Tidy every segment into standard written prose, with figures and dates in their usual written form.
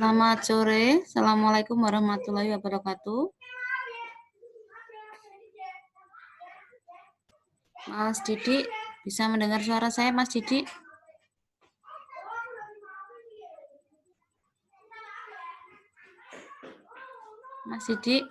Selamat sore, Assalamualaikum warahmatullahi wabarakatuh. Mas Didi, bisa mendengar suara saya, Mas Didi? Mas Didi?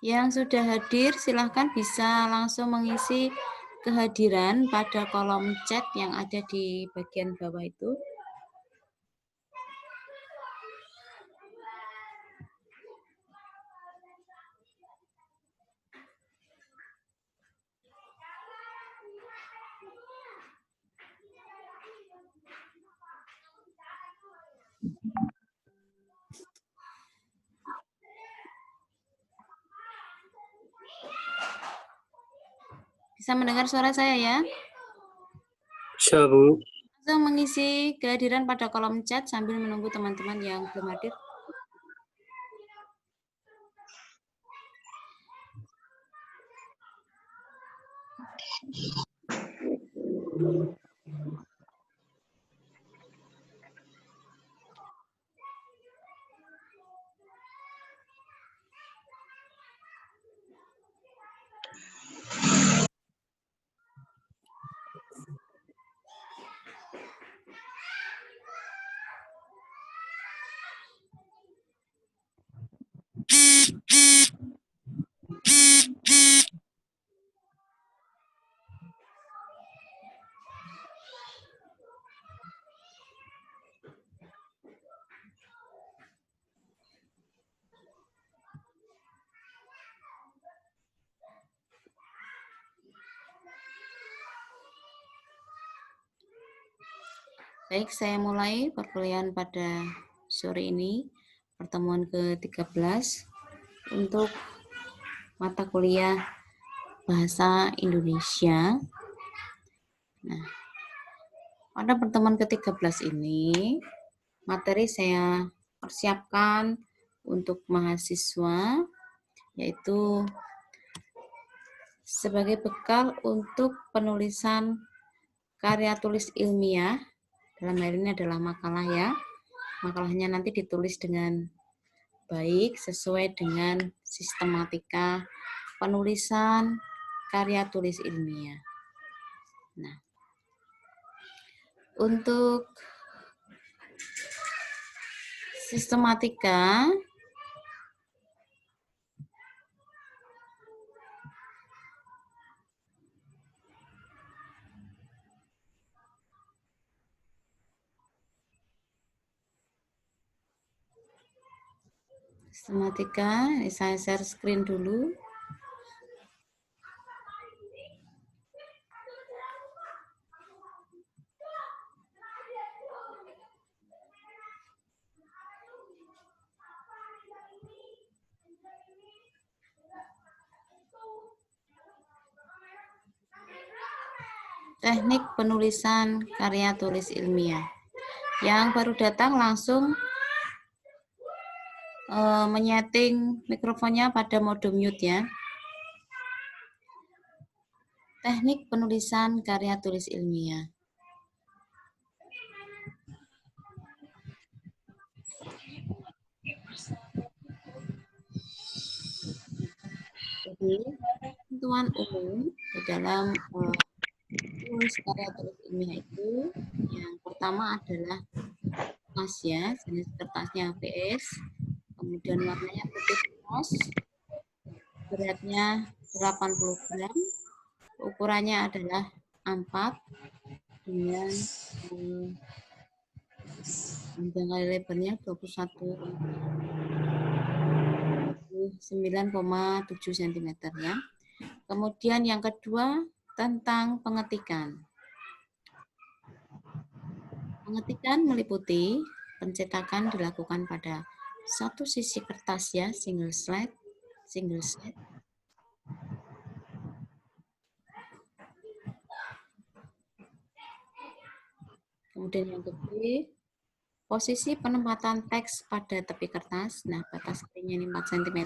Yang sudah hadir, silahkan bisa langsung mengisi kehadiran pada kolom chat yang ada di bagian bawah itu. Bisa mendengar suara saya ya? Bisa, Bu. Langsung mengisi kehadiran pada kolom chat sambil menunggu teman-teman yang belum hadir. Baik, saya mulai perkuliahan pada sore ini, pertemuan ke-13 untuk mata kuliah Bahasa Indonesia. Nah, pada pertemuan ke-13 ini, materi saya persiapkan untuk mahasiswa, yaitu sebagai bekal untuk penulisan karya tulis ilmiah. Dalam hal ini adalah makalah ya. Makalahnya nanti ditulis dengan baik sesuai dengan sistematika penulisan karya tulis ilmiah. Nah, untuk sistematika saya share screen dulu. Teknik penulisan karya tulis ilmiah. Yang baru datang langsung menyeting mikrofonnya pada mode mute ya. Teknik penulisan karya tulis ilmiah. Jadi, ketentuan umum di dalam menulis karya tulis ilmiah itu yang pertama adalah kertas ya, jenis kertasnya ABS, kemudian warnanya putih polos, beratnya 80 gram, ukurannya adalah A4 dengan panjang kali lebarnya 29,7 cm ya. Kemudian yang kedua tentang pengetikan. Pengetikan meliputi pencetakan dilakukan pada satu sisi kertas ya, single slide. Kemudian yang ketiga, posisi penempatan teks pada tepi kertas. Nah, batas keringnya ini 4 cm.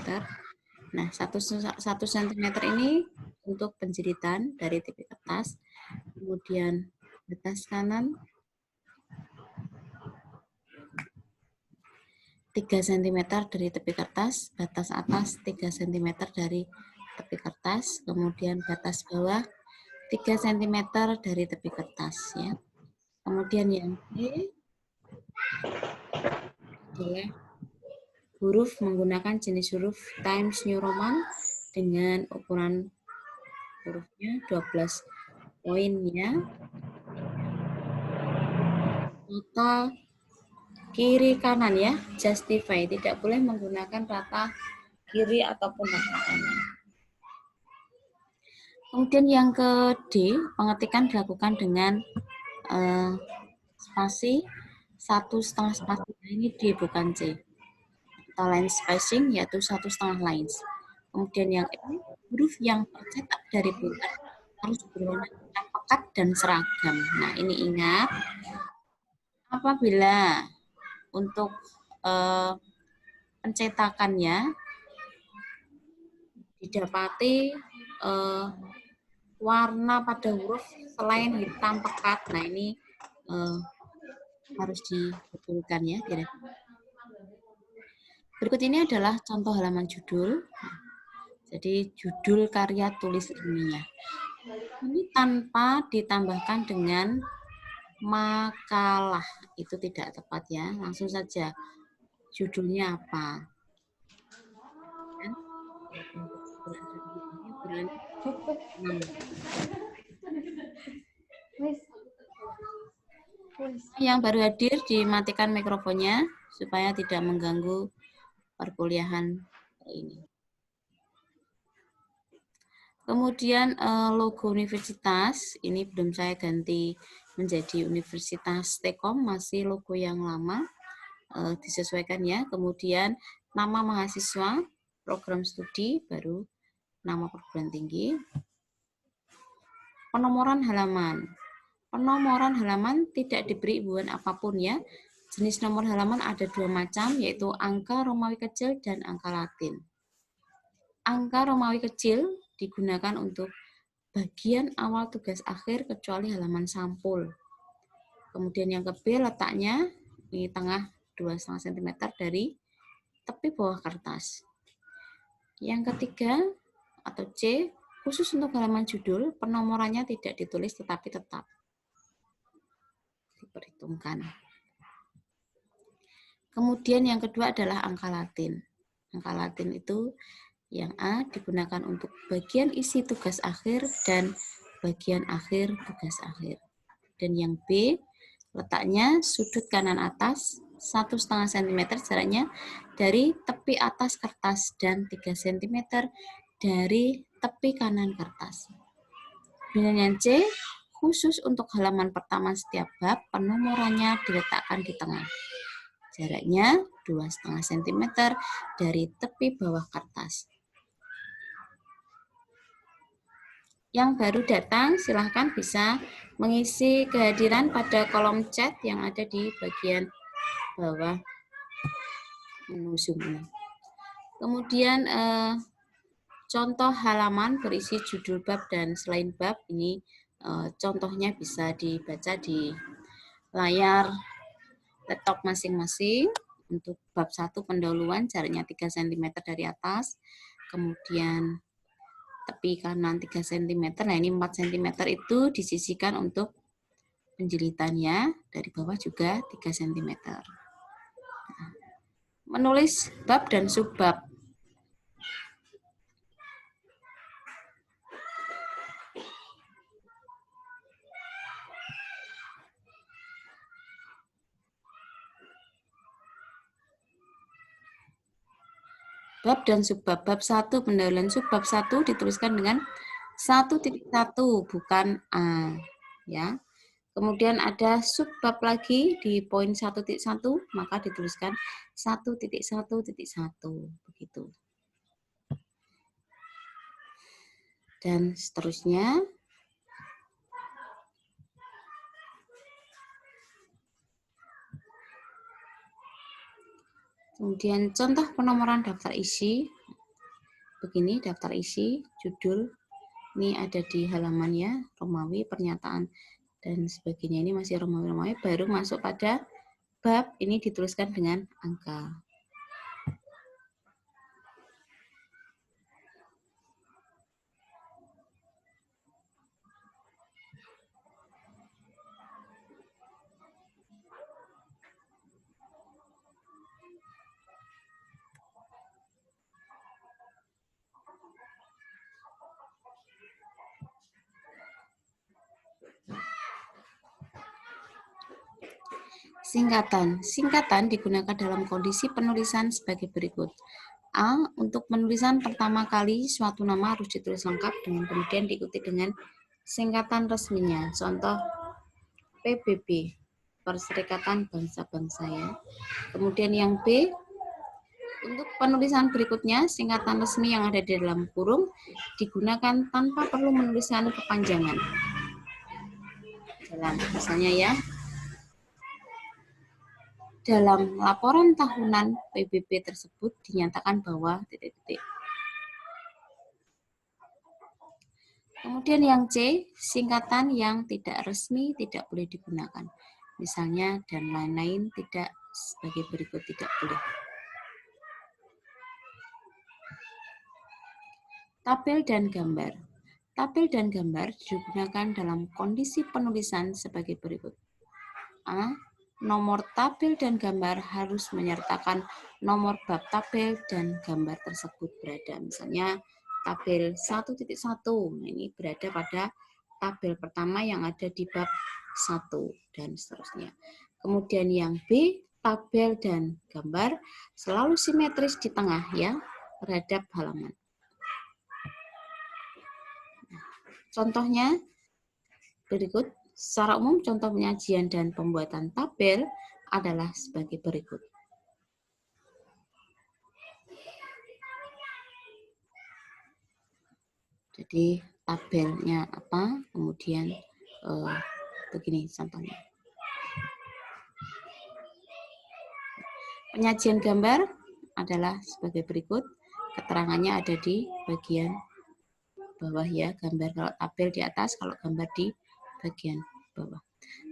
Nah, 1 cm ini untuk penjilitan dari tepi kertas. Kemudian batas kanan 3 cm dari tepi kertas, batas atas 3 cm dari tepi kertas, kemudian batas bawah 3 cm dari tepi kertas ya. Kemudian yang B adalah huruf menggunakan jenis huruf Times New Roman dengan ukuran hurufnya 12 poin ya. Rata kiri kanan ya, justify, tidak boleh menggunakan rata kiri ataupun rata kanan. Kemudian yang ke D, pengetikan dilakukan dengan spasi 1,5 spasi. Ini D bukan C. Atau line spacing yaitu 1,5 lines. Kemudian yang E, huruf yang tercetak dari bulat harus berwarna hitam pekat dan seragam. Nah, ini ingat apabila untuk pencetakannya didapati warna pada huruf selain hitam pekat. Nah, ini harus dibetulkan ya. Berikut ini adalah contoh halaman judul. Jadi judul karya tulis ilmiah. Ini tanpa ditambahkan dengan makalah. Itu tidak tepat ya. Langsung saja. Judulnya apa? Yang baru hadir dimatikan mikrofonnya supaya tidak mengganggu perkuliahan ini. Kemudian logo universitas, ini belum saya ganti menjadi Universitas Tekom, masih logo yang lama, disesuaikan ya. Kemudian nama mahasiswa, program studi, baru nama perguruan tinggi. Penomoran halaman. Penomoran halaman tidak diberi hubungan apapun ya. Jenis nomor halaman ada 2 macam, yaitu angka Romawi kecil dan angka Latin. Angka Romawi kecil digunakan untuk bagian awal tugas akhir kecuali halaman sampul. Kemudian yang ke B letaknya di tengah 2,5 cm dari tepi bawah kertas. Yang ketiga atau C, khusus untuk halaman judul, penomorannya tidak ditulis tetapi tetap diperhitungkan. Kemudian yang kedua adalah angka Latin. Angka Latin itu yang A digunakan untuk bagian isi tugas akhir dan bagian akhir tugas akhir. Dan yang B letaknya sudut kanan atas 1,5 cm jaraknya dari tepi atas kertas dan 3 cm dari tepi kanan kertas. Dengan yang C, khusus untuk halaman pertama setiap bab, penomorannya diletakkan di tengah. Jaraknya 2,5 cm dari tepi bawah kertas. Yang baru datang silahkan bisa mengisi kehadiran pada kolom chat yang ada di bagian bawah menu Zoom ini. Kemudian contoh halaman berisi judul bab dan selain bab ini contohnya bisa dibaca di layar laptop masing-masing. Untuk bab 1 pendahuluan jaraknya 3 cm dari atas, kemudian tepi kanan 3 cm, nah ini 4 cm itu disisihkan untuk penjilitannya, dari bawah juga 3 cm. Menulis bab dan subbab. Bab dan subbab. Bab 1 pendahuluan subbab 1 dituliskan dengan 1.1 bukan A, ya. Kemudian ada subbab lagi di poin 1.1 maka dituliskan 1.1.1 begitu. Dan seterusnya. Kemudian contoh penomoran daftar isi. Begini daftar isi, judul, ini ada di halamannya, Romawi, pernyataan, dan sebagainya. Ini masih Romawi-Romawi, baru masuk pada bab, ini dituliskan dengan angka. Singkatan. Singkatan digunakan dalam kondisi penulisan sebagai berikut. A. Untuk penulisan pertama kali suatu nama harus ditulis lengkap dengan kemudian diikuti dengan singkatan resminya. Contoh PBB, Perserikatan Bangsa-Bangsa, ya. Kemudian yang B, untuk penulisan berikutnya singkatan resmi yang ada di dalam kurung digunakan tanpa perlu menuliskan kepanjangan. Misalnya ya, dalam laporan tahunan PBB tersebut dinyatakan bahwa titik-titik. Kemudian yang C, singkatan yang tidak resmi tidak boleh digunakan. Misalnya dan lain-lain tidak sebagai berikut, tidak boleh. Tabel dan gambar. Tabel dan gambar digunakan dalam kondisi penulisan sebagai berikut. A. Nomor tabel dan gambar harus menyertakan nomor bab tabel dan gambar tersebut berada. Misalnya tabel 1.1, ini berada pada tabel pertama yang ada di bab 1 dan seterusnya. Kemudian yang B, tabel dan gambar selalu simetris di tengah, ya, terhadap halaman. Contohnya berikut. Secara umum, contoh penyajian dan pembuatan tabel adalah sebagai berikut. Jadi tabelnya apa, kemudian begini contohnya. Penyajian gambar adalah sebagai berikut. Keterangannya ada di bagian bawah, ya. Gambar kalau tabel di atas, kalau gambar di bagian bawah.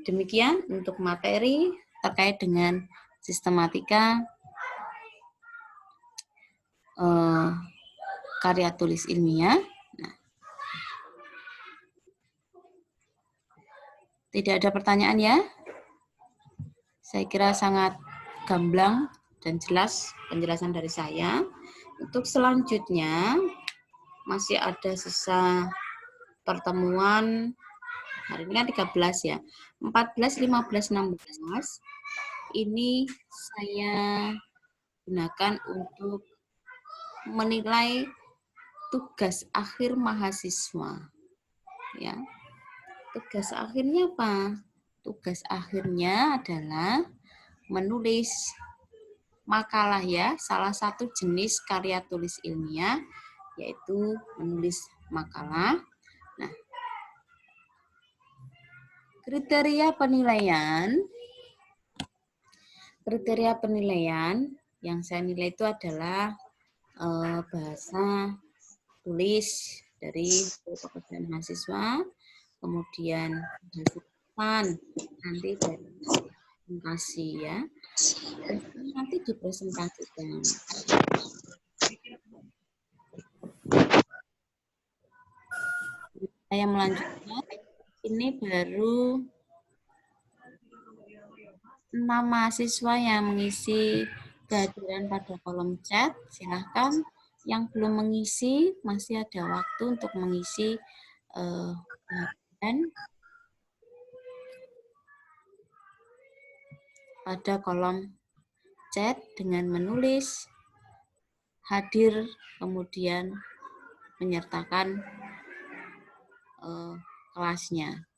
Demikian untuk materi terkait dengan sistematika karya tulis ilmiah. Nah, tidak ada pertanyaan, ya? Saya kira sangat gamblang dan jelas penjelasan dari saya. Untuk selanjutnya masih ada sisa pertemuan. Hari ini kan 13, ya. 14, 15, 16. Ini saya gunakan untuk menilai tugas akhir mahasiswa. Ya. Tugas akhirnya apa? Tugas akhirnya adalah menulis makalah, ya. Salah satu jenis karya tulis ilmiah yaitu menulis makalah. Nah, kriteria penilaian yang saya nilai itu adalah bahasa tulis dari pekerjaan mahasiswa, kemudian bahasa nanti dari presentasi ya, nanti dipresentasikan. Saya melanjutkan, ini baru 6 mahasiswa yang mengisi kehadiran pada kolom chat. Silahkan yang belum mengisi, masih ada waktu untuk mengisi kehadiran pada kolom chat dengan menulis hadir, kemudian menyertakan kelasnya.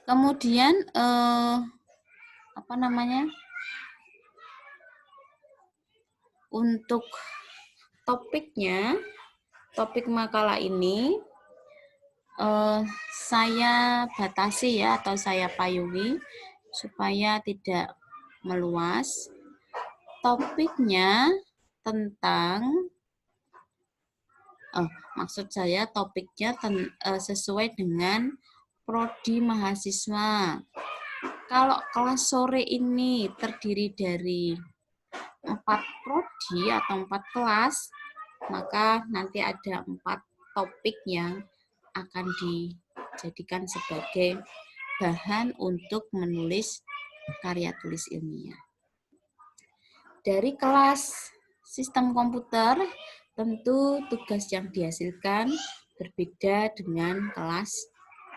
Kemudian untuk topiknya, topik makalah ini saya batasi ya, atau saya payungi supaya tidak meluas. Topiknya tentang maksud saya topiknya sesuai dengan prodi mahasiswa. Kalau kelas sore ini terdiri dari 4 prodi atau 4 kelas, maka nanti ada 4 topik yang akan dijadikan sebagai bahan untuk menulis karya tulis ilmiah. Dari kelas sistem komputer, tentu tugas yang dihasilkan berbeda dengan kelas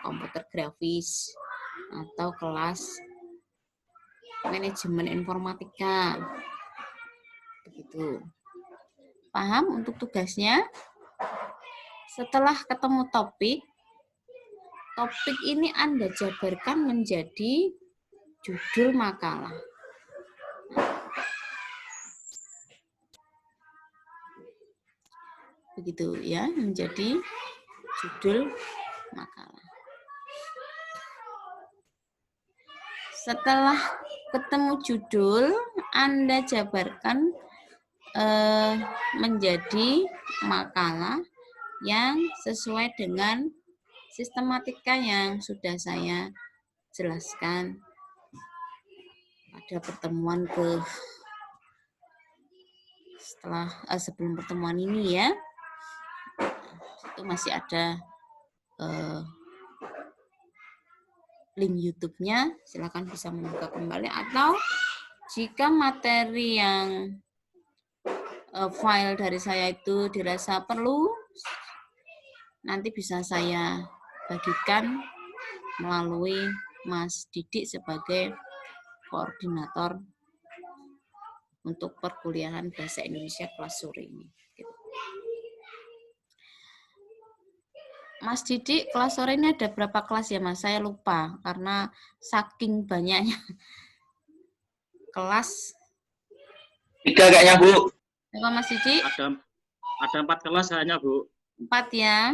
komputer grafis atau kelas manajemen informatika. Begitu. Paham untuk tugasnya? Setelah ketemu topik ini Anda jabarkan menjadi judul makalah. Begitu ya, menjadi judul makalah. Setelah ketemu judul, Anda jabarkan menjadi makalah yang sesuai dengan sistematika yang sudah saya jelaskan pada pertemuan sebelum pertemuan ini ya. Itu masih ada link YouTube-nya, silakan bisa membuka kembali, atau jika materi yang file dari saya itu dirasa perlu, nanti bisa saya bagikan melalui Mas Didik sebagai koordinator untuk perkuliahan Bahasa Indonesia kelas sore ini. Mas Didik, kelas sore ini ada berapa kelas ya Mas? Saya lupa karena saking banyaknya kelas. 3 kayaknya Bu. Apa Mas Didik? Ada 4 kelas kayaknya Bu. 4 ya.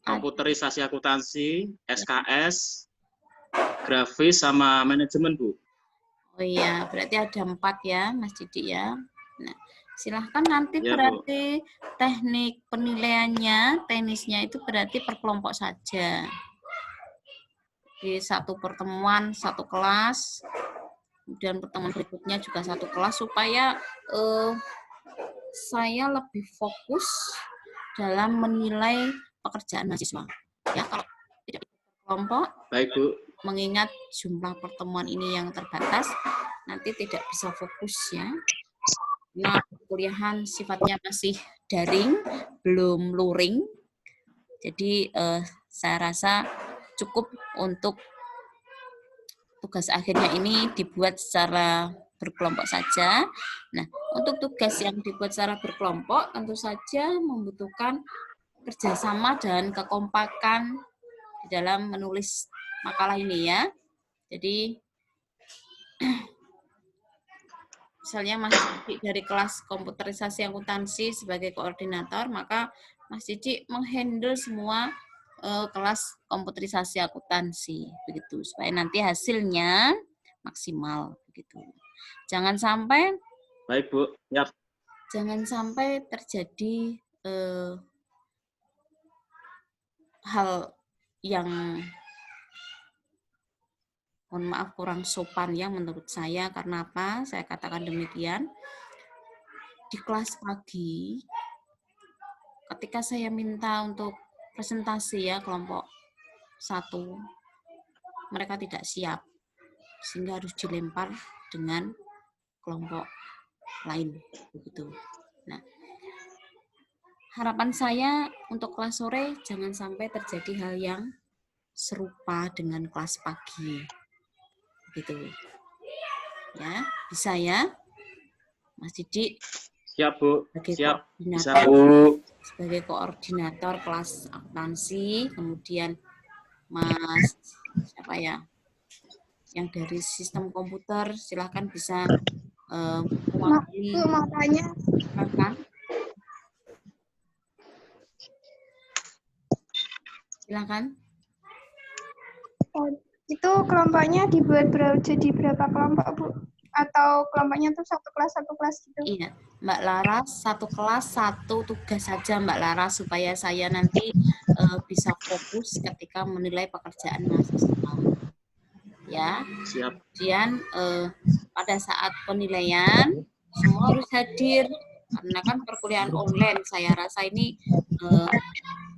Komputerisasi akuntansi, SKS, grafis, sama manajemen Bu. Oh iya, berarti ada 4 ya Mas Didik ya. Nah, silahkan nanti ya, berarti Bu. Teknik penilaiannya, teknisnya itu berarti per kelompok saja. Di satu pertemuan, satu kelas, kemudian pertemuan berikutnya juga satu kelas, supaya saya lebih fokus dalam menilai pekerjaan mahasiswa. Ya, kalau tidak kelompok, baik Bu. Mengingat jumlah pertemuan ini yang terbatas, nanti tidak bisa fokus ya. Nah, kuliahan sifatnya masih daring, belum luring. Jadi saya rasa cukup untuk tugas akhirnya ini dibuat secara berkelompok saja. Nah, untuk tugas yang dibuat secara berkelompok tentu saja membutuhkan kerjasama dan kekompakan di dalam menulis makalah ini ya. Jadi misalnya Mas Cici dari kelas komputerisasi akuntansi sebagai koordinator, maka Mas Cici menghandle semua kelas komputerisasi akuntansi begitu, supaya nanti hasilnya maksimal begitu. Jangan sampai Baik, Bu. Siap. jangan sampai terjadi hal yang mohon maaf kurang sopan ya menurut saya. Karena apa? Saya katakan demikian. Di kelas pagi, ketika saya minta untuk presentasi ya kelompok 1, mereka tidak siap, sehingga harus dilempar dengan kelompok lain begitu. Nah, harapan saya untuk kelas sore jangan sampai terjadi hal yang serupa dengan kelas pagi. Gitu. Ya, bisa ya? Mas Didik Siap, Bu. sebagai Siap. Bisa, koordinator, Bu. sebagai koordinator kelas akuntansi, kemudian Mas siapa ya? Yang dari sistem komputer silahkan bisa mewakili. Mau tanya. Silakan. Oh, itu kelompoknya dibuat jadi berapa kelompok, Bu? Atau kelompoknya tuh satu kelas gitu? Iya, Mbak Laras, satu kelas, satu tugas saja Mbak Laras, supaya saya nanti bisa fokus ketika menilai pekerjaan mahasiswa. Ya, Siap. kemudian pada saat penilaian, semua harus hadir, karena kan perkuliahan online, saya rasa ini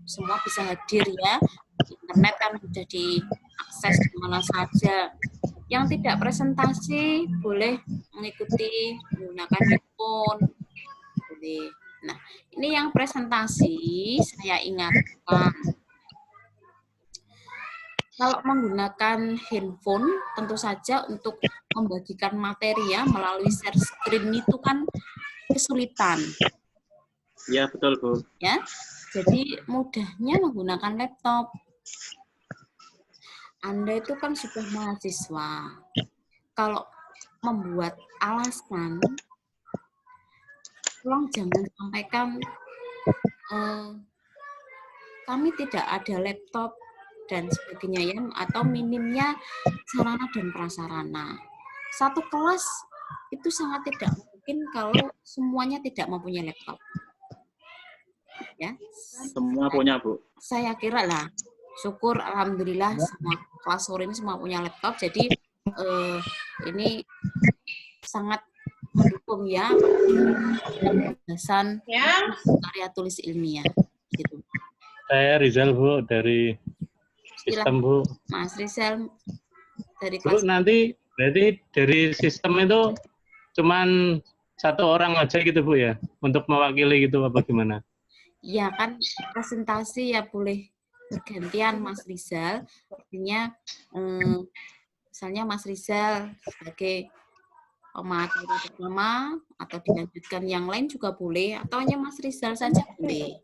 semua bisa hadir ya. Internet kan sudah diakses di mana saja. Yang tidak presentasi boleh mengikuti menggunakan handphone. Boleh. Nah, ini yang presentasi saya ingatkan. Kalau menggunakan handphone, tentu saja untuk membagikan materi ya melalui share screen itu kan kesulitan. Ya, betul, Bu. Ya, jadi mudahnya menggunakan laptop. Anda itu kan sudah mahasiswa. Kalau membuat alasan, tolong jangan sampaikan kami tidak ada laptop dan sebagainya ya, atau minimnya sarana dan prasarana. Satu kelas itu sangat tidak mungkin kalau semuanya tidak mempunyai laptop. Ya. Semua punya, Bu. Saya kira lah, syukur alhamdulillah semua kelas sore ini semua punya laptop, jadi ini sangat mendukung ya pembahasan karya tulis ilmiah gitu. Saya Rizal, Bu, dari sistem, Bu. Mas Rizal dari Bu, kelas. nanti berarti dari sistem itu cuman satu orang aja gitu, Bu, ya? Untuk mewakili gitu apa gimana? Ya kan presentasi ya boleh bergantian Mas Rizal, artinya misalnya Mas Rizal sebagai pemateri pertama atau dilanjutkan yang lain juga boleh, atau hanya Mas Rizal saja boleh.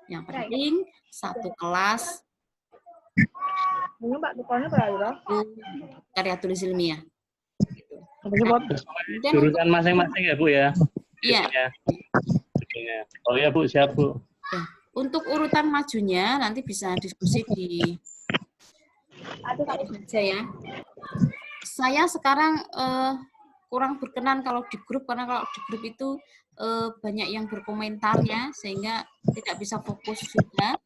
Yang penting satu kelas karya tulis ilmiah. Jurusan masing-masing ya, Bu, ya? Iya. Oh ya, Bu, siap, Bu. Ya. Untuk urutan majunya nanti bisa diskusi di saja ya. Saya sekarang kurang berkenan kalau di grup, karena kalau di grup itu banyak yang berkomentar ya, sehingga tidak bisa fokus juga.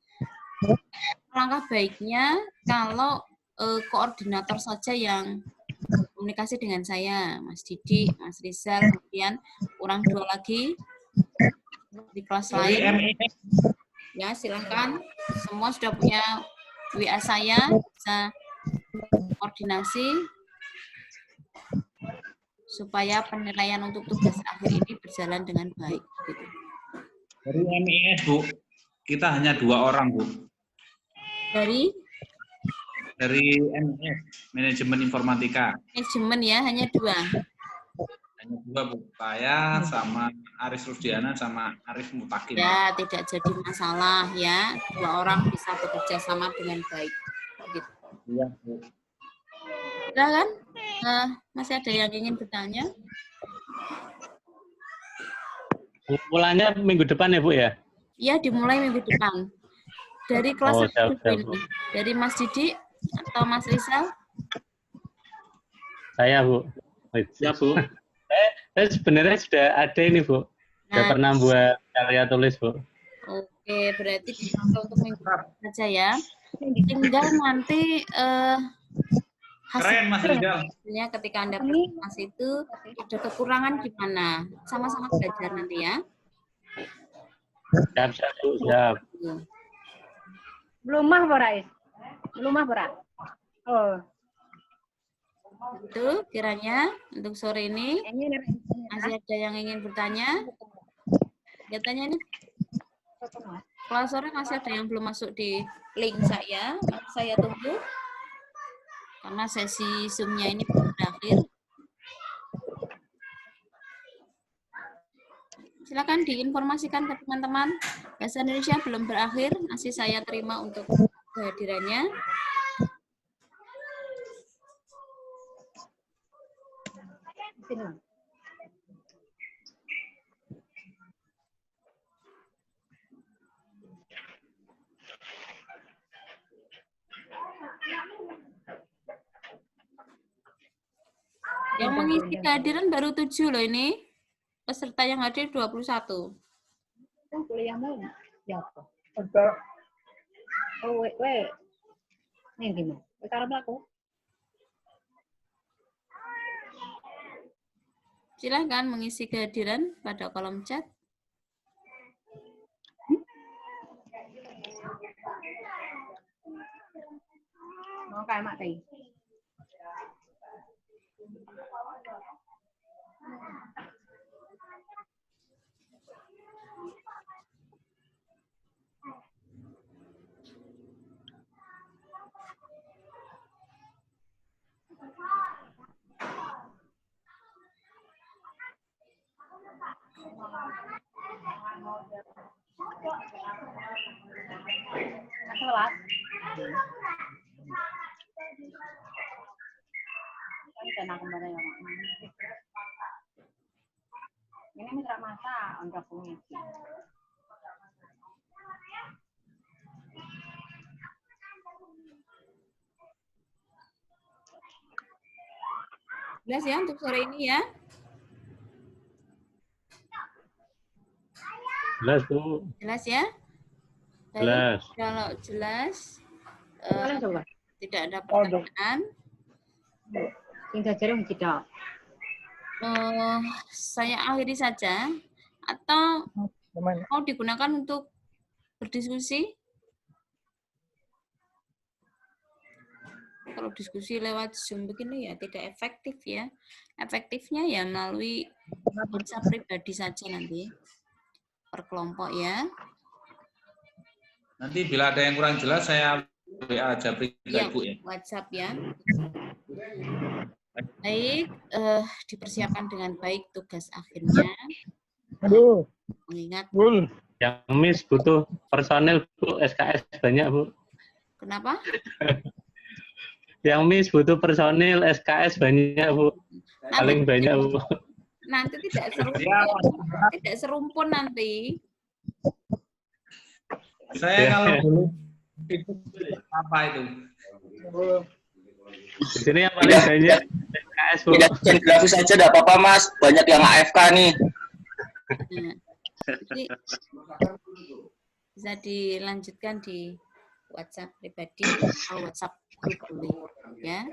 Langkah baiknya kalau koordinator saja yang komunikasi dengan saya, Mas Didi, Mas Rizal, kemudian kurang 2 lagi di kelas lain. Ya, silahkan. Semua sudah punya WA saya, bisa koordinasi supaya penilaian untuk tugas akhir ini berjalan dengan baik. Gitu. Dari MIS, Bu, kita hanya 2 orang, Bu. Dari MIS, Manajemen Informatika. Manajemen ya, hanya 2. Hanya 2, Bu. Saya sama Aris Rusdiana sama Arif Mutakin. Ya, tidak jadi masalah ya. 2 orang bisa bekerja sama dengan baik. Gitu. Iya, Bu. Silakan. Masih ada yang ingin bertanya? Pengumpulannya minggu depan ya, Bu ya? Ya, dimulai minggu depan. Dari kelas Oh, apa siap, ini? Bu. Dari Mas Didi atau Mas Rizal? Saya, Bu. Ya, Bu. Saya sebenarnya sudah ada ini, Bu. Sudah Nah, pernah buat karya tulis, Bu. oke, berarti dipakai untuk minggu depan saja ya. Tinggal nanti Keren Mas Rizal. hasilnya ketika Anda presentasi itu ada kekurangan di mana. Sama-sama belajar nanti ya. Siap, siap, Bu. Siap. Belum mah Borais. Belum mah Bora. Oh. Itu kiranya untuk sore ini Ini masih ada yang ingin bertanya? Katanya ini kalau sore masih ada yang belum masuk di link saya, maka saya tunggu karena sesi Zoom-nya ini belum berakhir. Silakan diinformasikan ke teman-teman. Bahasa Indonesia belum berakhir, masih saya terima untuk kehadirannya. sini. Yang mengisi kehadiran baru 7 loh ini. Peserta yang hadir 21. Kuliahmu ya apa? Oh, we. Nih gimana? Sekarang aku. Silakan mengisi kehadiran pada kolom chat. Mau kayak mak tadi. Kelas. Ini tenang kembali ya, Mak. Ini mitra masa untuk pengisi. Jelas ya untuk sore ini ya. Jelas, Bu. Jelas ya? Baik, Jelas. kalau jelas Kalian coba. tidak ada pertanyaan. Tinggal jarum tidak. Saya akhiri saja atau mau digunakan untuk berdiskusi? Kalau diskusi lewat Zoom begini ya tidak efektif ya. Efektifnya ya melalui WhatsApp pribadi saja nanti per kelompok ya. Nanti bila ada yang kurang jelas saya WA aja Ya, Bu ya. WhatsApp ya. Baik, dipersiapkan dengan baik tugas akhirnya. Mengingat Yang Miss butuh personil, Bu. SKS banyak, Bu. kenapa? Yang Miss butuh personil, SKS banyak, Bu. Paling banyak, Bu. Nanti tidak serumpun nanti. Saya kalau dulu itu apa itu? Di sini yang paling banyak SKS, Bu. Tidak grafis saja tidak apa-apa, Mas. Banyak yang AFK nih. Nah, jadi bisa dilanjutkan di WhatsApp pribadi atau WhatsApp grup dulu ya.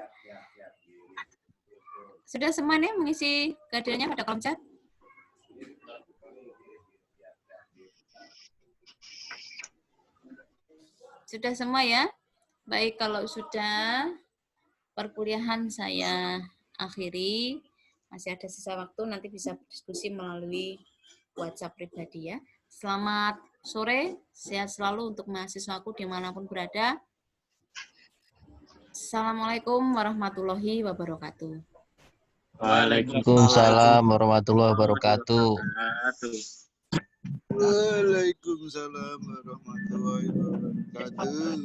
Sudah semuanya mengisi kehadirannya pada kolom chat? Sudah semua ya? Baik, kalau sudah perkuliahan saya akhiri, masih ada sisa waktu nanti bisa berdiskusi melalui WhatsApp pribadi ya. Selamat sore, sehat selalu untuk mahasiswaku dimanapun berada. Assalamualaikum warahmatullahi wabarakatuh. Waalaikumsalam warahmatullahi wabarakatuh. Waalaikumsalam warahmatullahi wabarakatuh.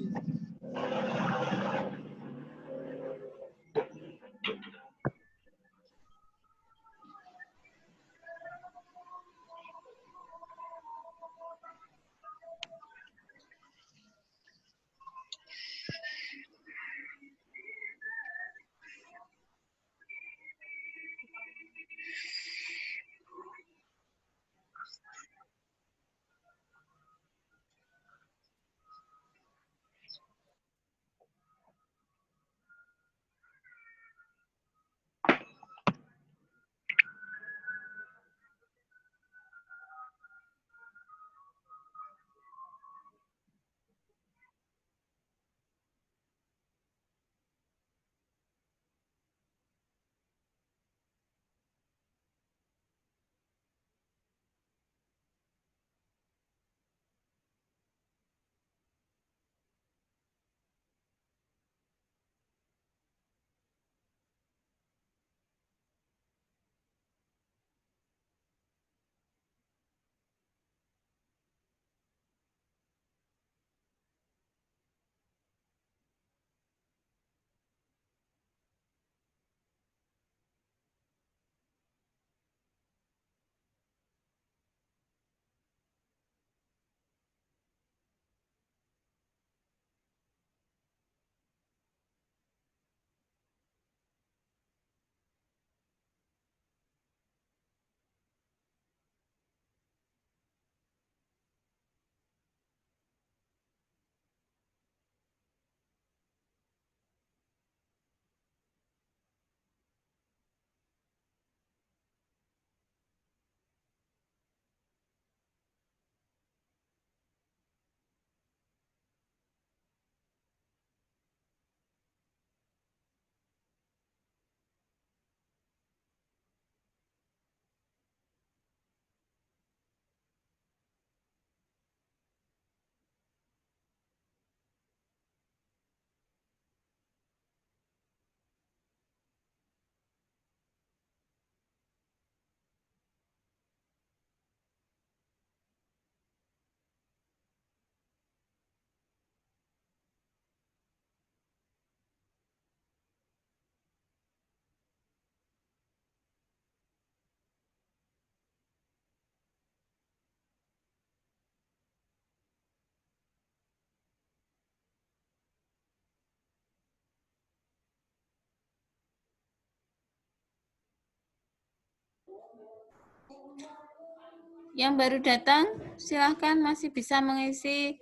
Yang baru datang, silahkan masih bisa mengisi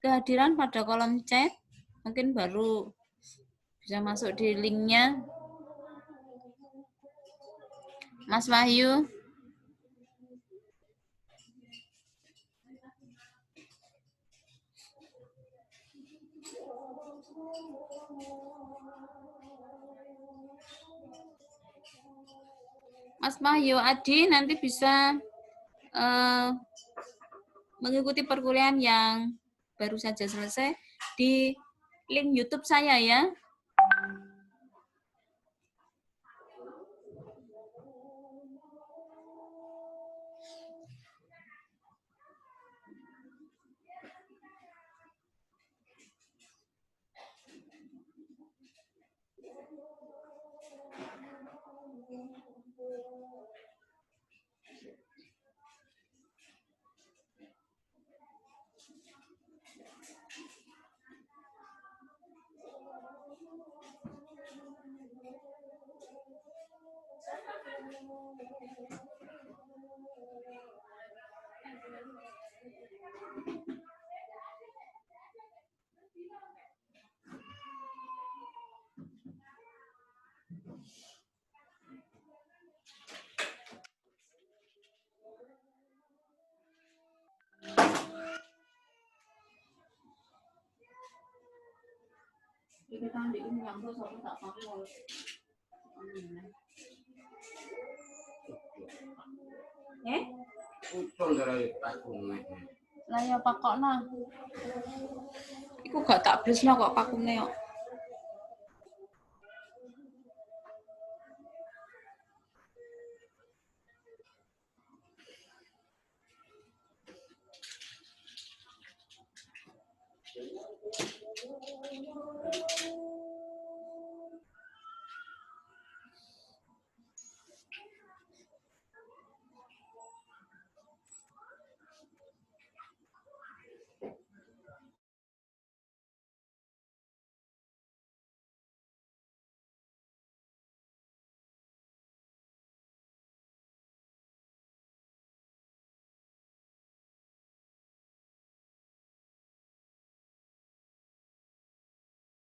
kehadiran pada kolom chat. Mungkin baru bisa masuk di linknya. Mas Wahyu. Mas Wahyu Adi nanti bisa mengikuti perkuliahan yang baru saja selesai di link YouTube saya ya. Lah ya pakokno. Iku gak tak bresno kok pakune kok.